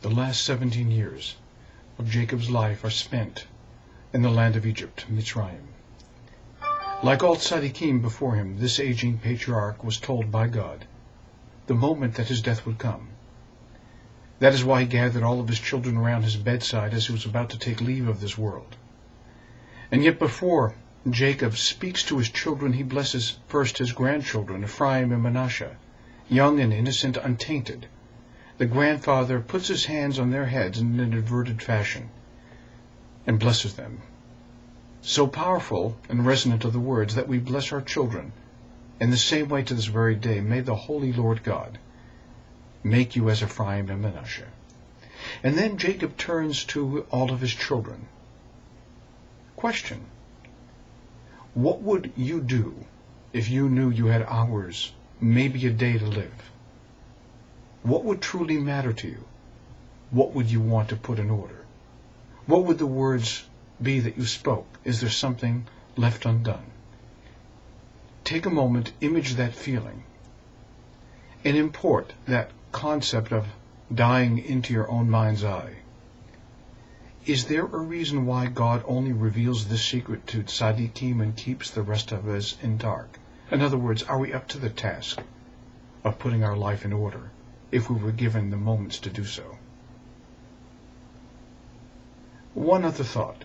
The last 17 years of Jacob's life are spent in the land of Egypt, Mitzrayim. Like all tzaddikim before him, this aging patriarch was told by God the moment that his death would come. That is why he gathered all of his children around his bedside as he was about to take leave of this world. And yet before Jacob speaks to his children, he blesses first his grandchildren, Ephraim and Manasseh, young and innocent, untainted. The grandfather puts his hands on their heads in an averted fashion and blesses them. So powerful and resonant are the words that we bless our children in the same way to this very day. May the Holy Lord God make you as Ephraim and Manasseh. And then Jacob turns to all of his children. Question: what would you do if you knew you had hours, maybe a day to live? What would truly matter to you? What would you want to put in order? What would the words be that you spoke? Is there something left undone? Take a moment, image that feeling, and import that concept of dying into your own mind's eye. Is there a reason why God only reveals this secret to tzaddikim and keeps the rest of us in dark? In other words, are we up to the task of putting our life in order if we were given the moments to do so? One other thought.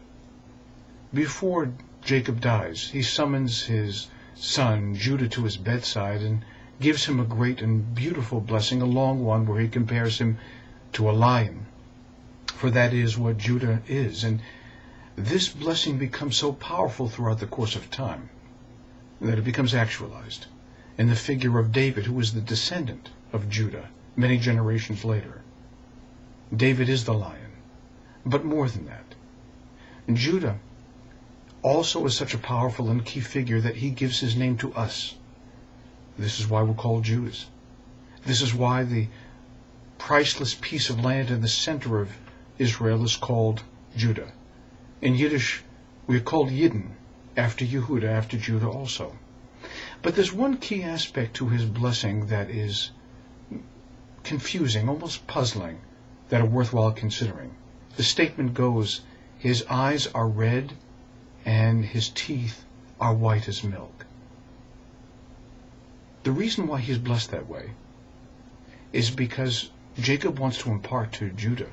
Before Jacob dies, he summons his son Judah to his bedside and gives him a great and beautiful blessing, a long one where he compares him to a lion. For that is what Judah is. And this blessing becomes so powerful throughout the course of time that it becomes actualized in the figure of David, who is the descendant of Judah many generations later. David is the lion. But more than that, Judah also is such a powerful and key figure that he gives his name to us. This is why we're called Jews. This is why the priceless piece of land in the center of Israel is called Judah. In Yiddish, we are called Yidden, after Yehuda, after Judah also. But there's one key aspect to his blessing that is confusing, almost puzzling, that are worthwhile considering. The statement goes, his eyes are red and his teeth are white as milk. The reason why he's blessed that way is because Jacob wants to impart to Judah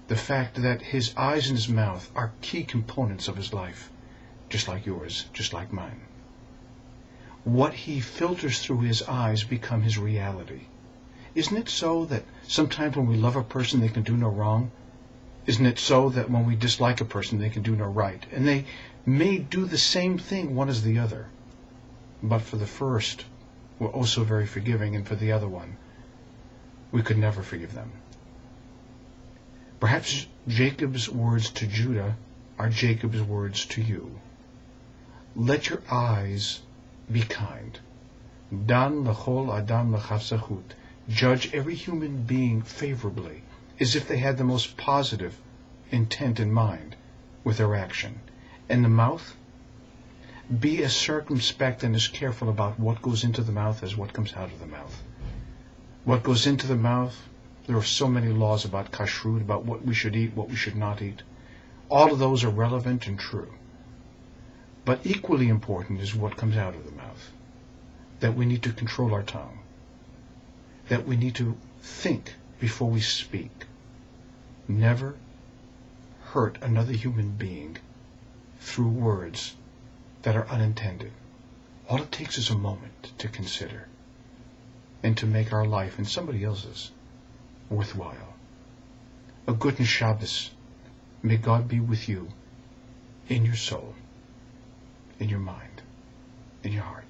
the fact that his eyes and his mouth are key components of his life, just like yours, just like mine. What he filters through his eyes become his reality. Isn't it so that sometimes when we love a person, they can do no wrong? Isn't it so that when we dislike a person, they can do no right? And they may do the same thing, one as the other. But for the first, we're also very forgiving, and for the other one, we could never forgive them. Perhaps Jacob's words to Judah are Jacob's words to you. Let your eyes be kind. Dan l'chol adam l'chafzachut. Judge every human being favorably, as if they had the most positive intent in mind with their action. And the mouth, be as circumspect and as careful about what goes into the mouth as what comes out of the mouth. What goes into the mouth, there are so many laws about kashrut, about what we should eat, what we should not eat. All of those are relevant and true. But equally important is what comes out of the mouth. That we need to control our tongue. That we need to think before we speak. Never hurt another human being through words that are unintended. All it takes is a moment to consider and to make our life and somebody else's worthwhile. A good Shabbos. May God be with you in your soul, in your mind, in your heart.